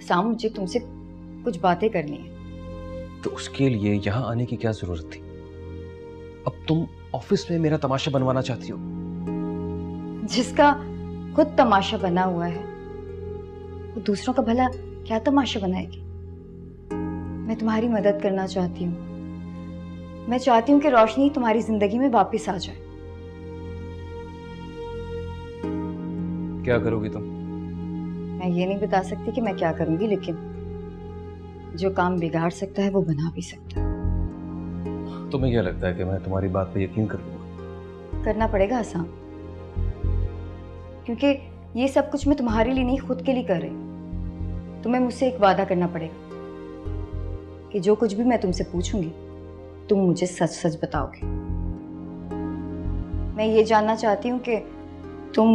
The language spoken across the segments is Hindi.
साम, मुझे तुमसे कुछ बातें करनी है। तो उसके लिए यहाँ आने की क्या जरूरत थी? अब तुम ऑफिस में मेरा तमाशा बनवाना चाहती हो? जिसका खुद तमाशा बना हुआ है वो दूसरों का भला क्या तमाशा बनाएगी? मैं तुम्हारी मदद करना चाहती हूँ। मैं चाहती हूँ कि रोशनी तुम्हारी जिंदगी में वापस आ जाए। क्या करोगी तुम? मैं ये नहीं बता सकती कि मैं क्या करूंगी, लेकिन जो काम बिगाड़ सकता है वो बना भी सकता है। तुम्हें क्या लगता है कि मैं तुम्हारी बात पे यकीन कर लूंगा? करना पड़ेगा आसाम, क्योंकि ये सब कुछ मैं तुम्हारे लिए नहीं, खुद के लिए कर रही हूँ। तुम्हें मुझसे एक वादा करना पड़ेगा कि जो कुछ भी मैं तुमसे पूछूंगी तुम मुझे सच सच बताओगे। मैं ये जानना चाहती हूँ कि तुम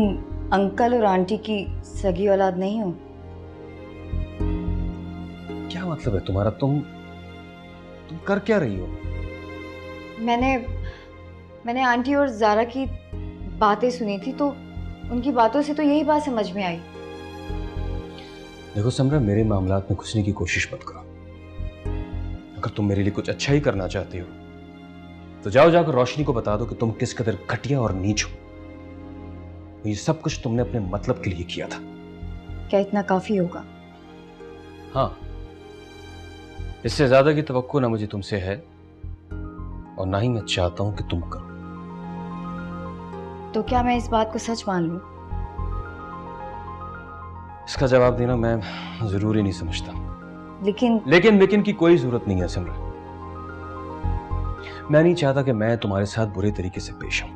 अंकल और आंटी की सगी औलाद नहीं हो। क्या मतलब है तुम्हारा? तुम कर क्या रही हो? मैंने आंटी और ज़ारा की बातें सुनी थी, तो उनकी बातों से तो यही बात समझ में आई। देखो समरा, मेरे मामलात में घुसने की कोशिश मत करो। अगर तुम मेरे लिए कुछ अच्छा ही करना चाहती हो तो जाओ जाकर रोशनी को बता दो कि तुम किस कदर घटिया और नीच हो। ये सब कुछ तुमने अपने मतलब के लिए किया था। क्या इतना काफी होगा? हाँ, इससे ज्यादा की तवक्को ना मुझे तुमसे है और ना ही मैं चाहता हूं कि तुम करो। तो क्या मैं इस बात को सच मान लूं? इसका जवाब देना मैं जरूरी नहीं समझता। लेकिन की कोई जरूरत नहीं है सिमरन। मैं नहीं चाहता कि मैं तुम्हारे साथ बुरे तरीके से पेश आऊं।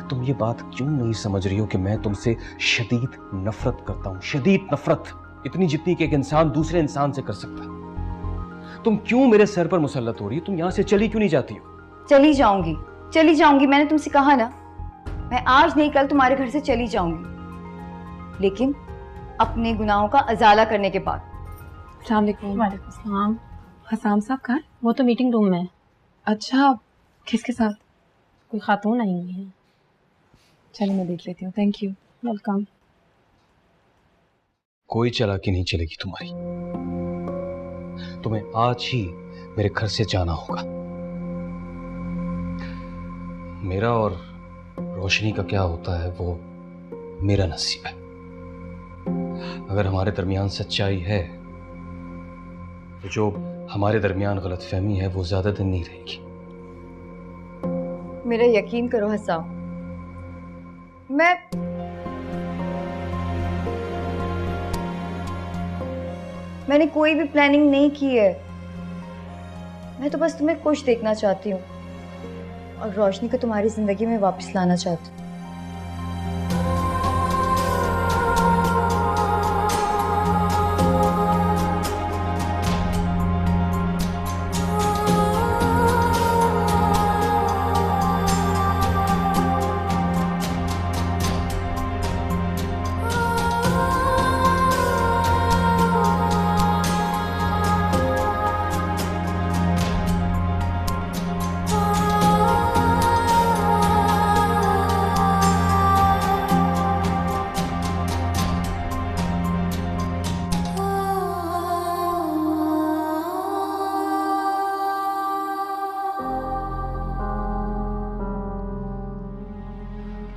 तुम ये बात क्यों नहीं समझ रही हो कि मैं तुमसे शदीद नफरत करता हूं? शदीद नफरत, इतनी जितनी कि एक इंसान दूसरे इंसान से कर सकता है। तुम क्यों मेरे सर पर मुसल्लत हो रही हो? तुम यहां से चली क्यों नहीं जाती हो? चली जाऊंगी, मैंने तुमसे कहा ना, मैं आज नहीं कल तुम्हारे घर से चली जाऊंगी, लेकिन अपने गुनाहों का अजाला करने के बाद। अस्सलाम वालेकुम। वालेकुम सलाम। हसाम साहब कहाँ? वो तो मीटिंग रूम में है। अच्छा, किसके साथ? कोई खातून आई हुई है। चलो मैं देख लेती हूँ। Thank you. वेलकम। कोई चालाकी नहीं चलेगी तुम्हारी। तुम्हें आज ही मेरे घर से जाना होगा। मेरा और रोशनी का क्या होता है वो मेरा नसीब है। अगर हमारे दरमियान सच्चाई है तो जो हमारे दरमियान गलतफहमी है वो ज्यादा दिन नहीं रहेगी। मेरा यकीन करो हसाम, मैंने कोई भी प्लानिंग नहीं की है। मैं तो बस तुम्हें खुश देखना चाहती हूँ और रोशनी को तुम्हारी जिंदगी में वापस लाना चाहती हूँ।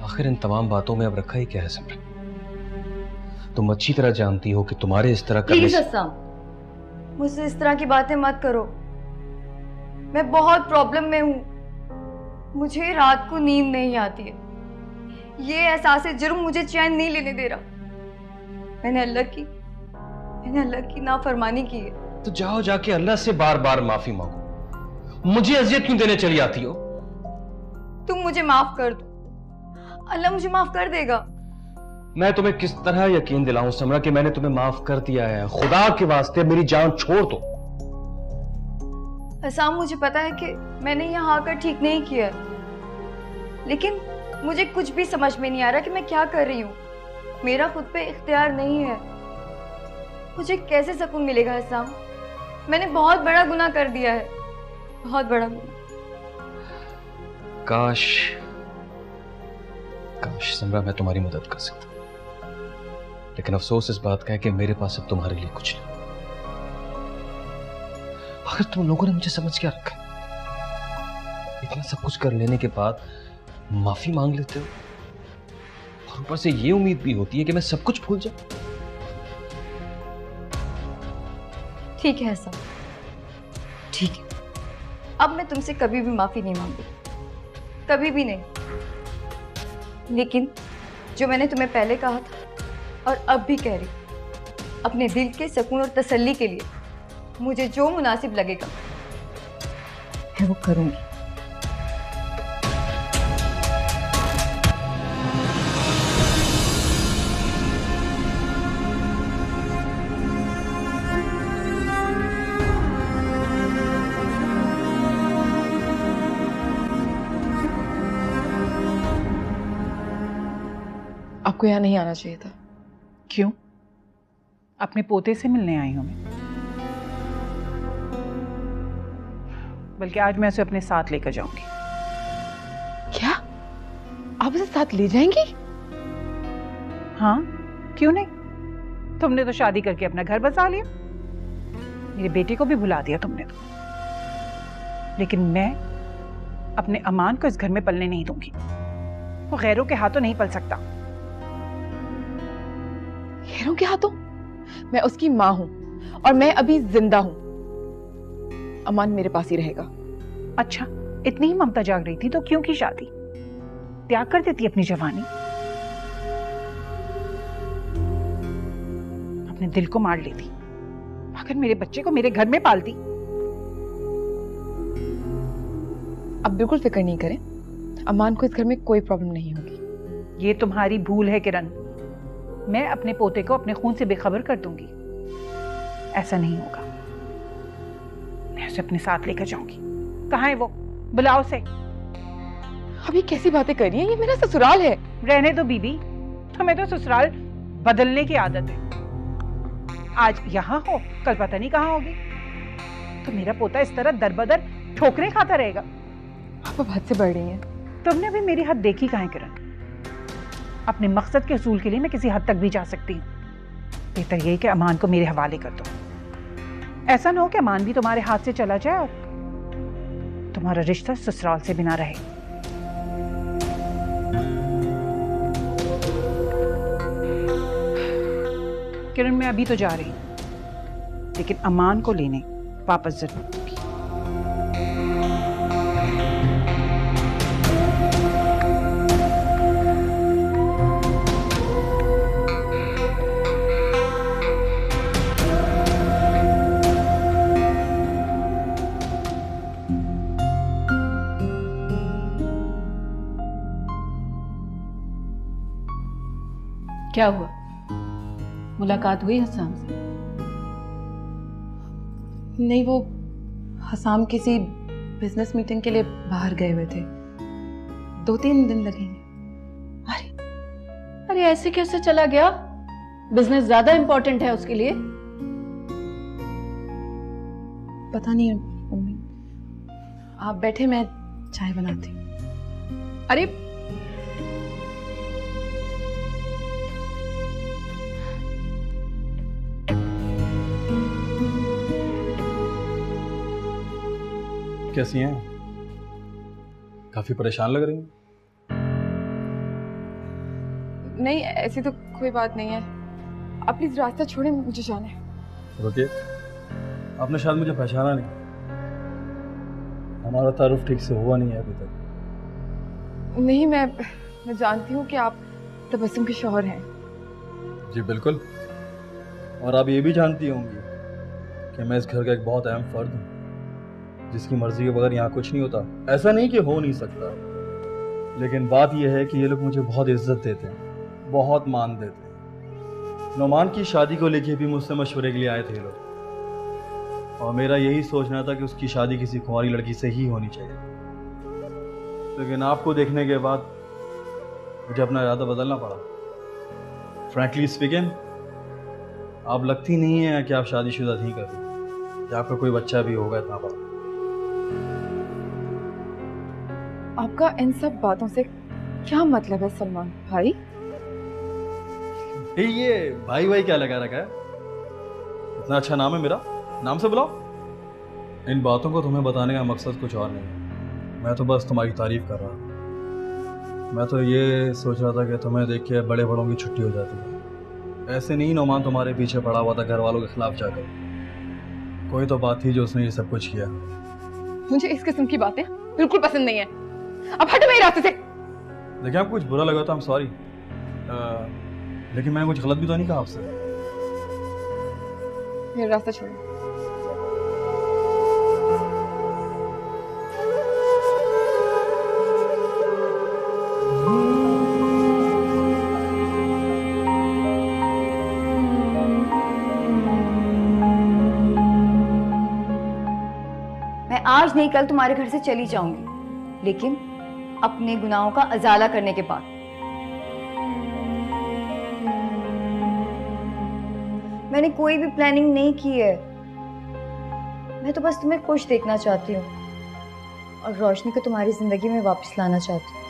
आखिर इन तमाम बातों में अब रखा ही क्या है सिमरन? तुम अच्छी तरह जानती हो कि तुम्हारे इस तरह करने प्लीज से... हसाम, मुझसे इस तरह की बातें मत करो। मैं बहुत प्रॉब्लम में हूँ। मुझे रात को नींद नहीं आती है। ये एहसास जुर्म मुझे चैन नहीं लेने दे रहा। मैंने अल्लाह की नाफरमानी की है। तो जाओ जाके अल्लाह से बार बार माफी मांगो। मुझे अजियत क्यों देने चली आती हो? तुम मुझे माफ कर दो, अल्लाह मुझे माफ कर देगा। मैं तुम्हें किस तरह यकीन दिलाऊं समरा कि मैंने तुम्हें माफ कर दिया है? खुदा के वास्ते मेरी जान छोड़ दो। हसाम, मुझे पता है कि मैंने यहाँ आकर ठीक नहीं किया, लेकिन मुझे कुछ भी समझ में नहीं आ रहा कि मैं क्या कर रही हूँ। मेरा खुद पे इख्तियार नहीं है। मुझे कैसे सुकून मिलेगा हसाम? मैंने बहुत बड़ा गुनाह कर दिया है, बहुत बड़ा गुनाह। काश समरा मैं तुम्हारी मदद कर सकता, लेकिन अफसोस इस बात का है कि मेरे पास अब तुम्हारे लिए कुछ नहीं। आखिर तुम लोगों ने मुझे समझ क्या रखा है? इतना सब कुछ कर लेने के बाद माफी मांग लेते हो और ऊपर से ये उम्मीद भी होती है कि मैं सब कुछ भूल जाऊं। ठीक है ऐसा, ठीक है। अब मैं तुमसे कभी भी माफी नहीं मांगती, कभी भी नहीं। लेकिन जो मैंने तुम्हें पहले कहा था और अब भी कह रही, अपने दिल के सुकून और तसल्ली के लिए मुझे जो मुनासिब लगेगा मैं वो करूंगी। आपको यहाँ नहीं आना चाहिए था। क्यों? अपने पोते से मिलने आई हूं मैं। बल्कि आज मैं उसे अपने साथ लेकर जाऊंगी। क्या आप उसे साथ ले जाएंगी? हाँ, क्यों नहीं? तुमने तो शादी करके अपना घर बसा लिया, मेरे बेटे को भी भुला दिया तुमने तो। लेकिन मैं अपने अमान को इस घर में पलने नहीं दूंगी। वो गैरों के हाथों नहीं पल सकता। गैरों के हाथों? मैं उसकी माँ हूं और मैं अभी जिंदा हूं। अमान मेरे पास ही रहेगा। अच्छा, इतनी ही ममता जाग रही थी तो क्यों की शादी? त्याग कर देती अपनी जवानी, अपने दिल को मार लेती, अगर मेरे बच्चे को मेरे घर में पालती। अब बिल्कुल फिक्र नहीं करें, अमान को इस घर में कोई प्रॉब्लम नहीं होगी। ये तुम्हारी भूल है किरण। मैं अपने पोते को अपने खून से बेखबर कर दूंगी। ऐसा नहीं होगा। मैं उसे अपने साथ लेकर जाऊंगी। कहाँ है वो? बुलाओ उसे। अब ये कैसी बातें कर रही हैं? ये मेरा ससुराल है। रहने दो बीबी, तुम्हें तो ससुराल बदलने की आदत है। आज यहाँ हो, कल पता नहीं कहाँ होगी। तो मेरा पोता इस तरह दरबदर ठोकरें खाता रहेगा। आप अब हद से बढ़ रही हैं। तुमने भी मेरी हद देखी कहाँ है किरण? अपने मकसद के असूल के लिए मैं किसी हद तक भी जा सकती हूँ। बेहतर यही कि अमान को मेरे हवाले कर दो। ऐसा ना हो कि अमान भी तुम्हारे हाथ से चला जाए और तुम्हारा रिश्ता ससुराल से बिना रहे। किरण, मैं अभी तो जा रही हूं, लेकिन अमान को लेने वापस जरूर आऊंगी। क्या हुआ? मुलाकात हुई हसाम से? नहीं, वो हसाम किसी बिजनेस मीटिंग के लिए बाहर गए हुए थे। 2-3 दिन लगेंगे। अरे ऐसे कैसे चला गया? बिजनेस ज्यादा इंपॉर्टेंट है उसके लिए। पता नहीं मम्मी। आप बैठे, मैं चाय बनाती हूँ। अरे कैसी हैं? काफी परेशान लग रही हैं। नहीं, ऐसी तो कोई बात नहीं है। आप प्लीज रास्ता छोड़ें, मुझे जाना है। रुकिए, आपने शायद मुझे पहचाना नहीं। हमारा तारुफ ठीक से हुआ नहीं है अभी तक। नहीं, मैं जानती हूँ कि आप तबस्सुम के शौहर हैं। जी बिल्कुल, और आप ये भी जानती होंगी कि मैं इस घर का एक बहुत अहम फर्द हूँ, जिसकी मर्जी के बगैर यहाँ कुछ नहीं होता। ऐसा नहीं कि हो नहीं सकता, लेकिन बात यह है कि ये लोग मुझे बहुत इज्जत देते हैं, बहुत मान देते हैं। नोमान की शादी को लेके भी मुझसे मशवरे के लिए आए थे ये लोग, और मेरा यही सोचना था कि उसकी शादी किसी कुंवारी लड़की से ही होनी चाहिए। लेकिन आपको देखने के बाद मुझे अपना इरादा बदलना पड़ा। फ्रैंकली स्पीकिंग, आप लगती नहीं है कि आप शादीशुदा थी कभी, या आपका कोई बच्चा भी होगा इतना बड़ा। आपका इन सब बातों से क्या मतलब है सलमान भाई? ये भाई भाई क्या लगा रखा है? इतना अच्छा नाम है मेरा, नाम से बुलाओ। इन बातों को तुम्हें बताने का मकसद कुछ और नहीं है, मैं तो बस तुम्हारी तारीफ कर रहा हूँ। मैं तो ये सोच रहा था कि तुम्हें देख के बड़े बड़ों की छुट्टी हो जाती है। ऐसे नहीं नोमान तुम्हारे पीछे पड़ा हुआ था घर वालों के खिलाफ जाकर, कोई तो बात थी जो उसने ये सब कुछ किया। मुझे इस किस्म की बातें बिल्कुल पसंद नहीं है। अब हटो मेरे रास्ते से। देखिए आपको कुछ बुरा लगा तो आई एम सॉरी, लेकिन मैंने कुछ गलत भी तो नहीं कहा आपसे। मेरा रास्ता छोड़ो। मैं आज नहीं कल तुम्हारे घर से चली जाऊंगी, लेकिन अपने गुनाहों का अजाला करने के बाद। मैंने कोई भी प्लानिंग नहीं की है, मैं तो बस तुम्हें खुश देखना चाहती हूँ और रोशनी को तुम्हारी जिंदगी में वापस लाना चाहती हूँ।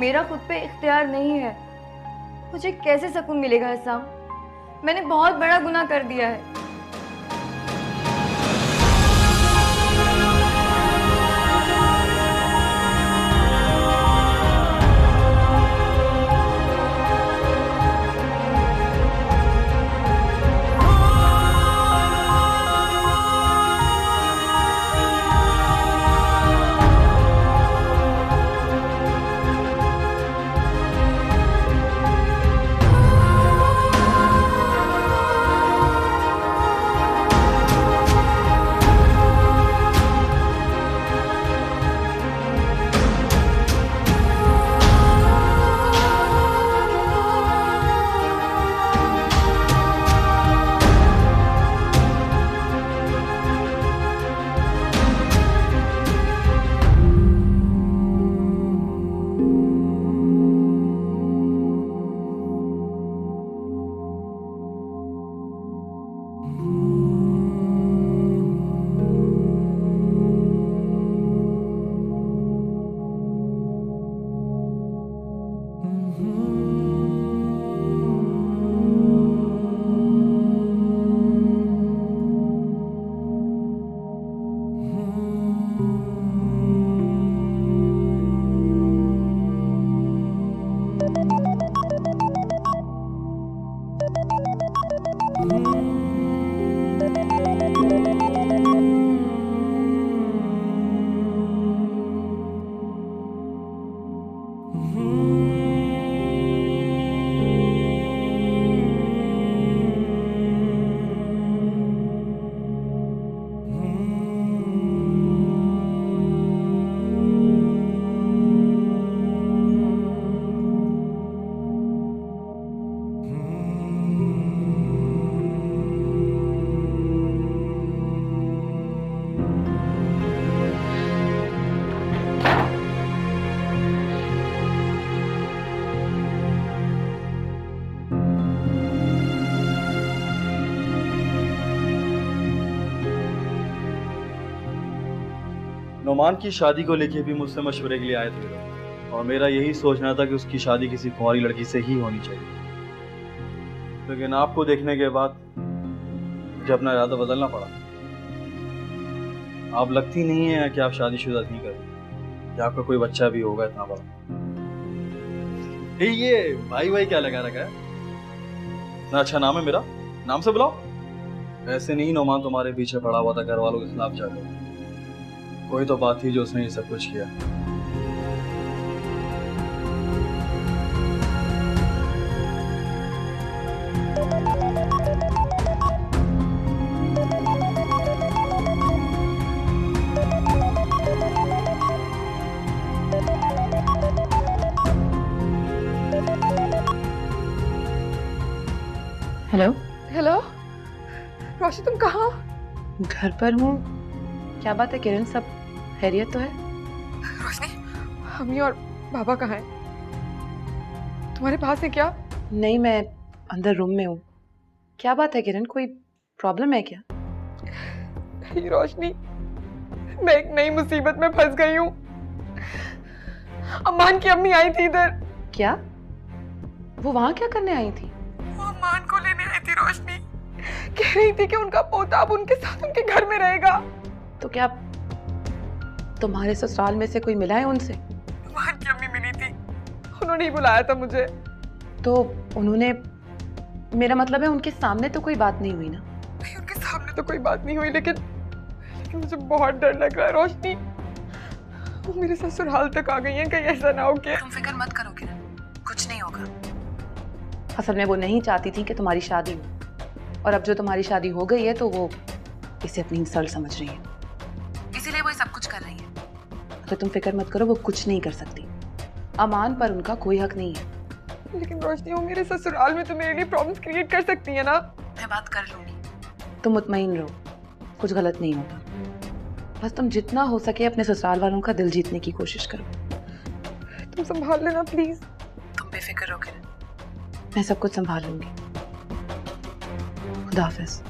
मेरा खुद पे इख्तियार नहीं है, मुझे कैसे सुकून मिलेगा हसाम? मैंने बहुत बड़ा गुनाह कर दिया है। नोमान की शादी को लेके भी मुझसे मशवरे के लिए आए थे और मेरा यही सोचना था कि उसकी शादी किसी कुंवारी लड़की से ही होनी चाहिए, लेकिन आपको देखने के बाद मुझे अपना इरादा बदलना पड़ा। आप लगती नहीं है कि आप शादीशुदा नहीं कर, कि आपका कोई बच्चा भी होगा इतना बड़ा। ये भाई भाई क्या लगा रखा है? इतना अच्छा नाम है मेरा, नाम से बुलाओ। ऐसे नहीं नोमान तुम्हारे पीछे पड़ा हुआ था घर वालों के खिलाफ जाकर, कोई तो बात थी जो उसने ये सब कुछ किया। हेलो हेलो रोशी, तुम कहाँ? घर पर हूँ। क्या बात है किरण, सब खैरियत तो है? रोशनी, मम्मी और पापा कहाँ हैं? तुम्हारे पास है क्या? नहीं, मैं अंदर रूम में हूँ। क्या बात है किरण, कोई प्रॉब्लम है क्या? नहीं रोशनी, मैं एक नई मुसीबत में फंस गई हूँ। अम्मान की अम्मी आई थी इधर। क्या? वो वहाँ क्या करने आई थी? वो अमान को लेने आई थी रोशनी। कह रही थी कि उनका पोता अब उनके साथ उनके घर में रहेगा। तो क्या तुम्हारे ससुराल में से कोई मिला है उनसे? अमान की अम्मी मिली थी, उन्होंने ही बुलाया था मुझे। तो उन्होंने, मेरा मतलब है उनके सामने तो कोई बात नहीं हुई ना? नहीं, उनके सामने तो कोई बात नहीं हुई, लेकिन मुझे बहुत डर लग रहा है रोशनी। वो मेरे ससुराल तक आ गई हैं, कहीं ऐसा ना हो कि। तुम फिक्र मत करो किरण, कुछ नहीं होगा। असल में वो नहीं चाहती थी कि तुम्हारी शादी हो, और अब जो तुम्हारी शादी हो गई है तो वो इसे अपनी इंसल्ट समझ रही है, इसीलिए वो सब कुछ कर रही है। तो तुम फिक्र मत करो, वो कुछ नहीं कर सकती। अमान पर उनका कोई हक नहीं है। लेकिन रोशनी, वो मेरे ससुराल में तो मेरे लिए प्रॉब्लम्स क्रिएट कर सकती है ना। मैं बात कर लूंगी, तुम मुतमईन रहो, कुछ गलत नहीं होगा। बस तुम जितना हो सके अपने ससुराल वालों का दिल जीतने की कोशिश करो। तुम संभाल लेना प्लीज। तुम बेफिक्र हो किरण, मैं सब कुछ संभाल लूंगी। खुदा हाफिज।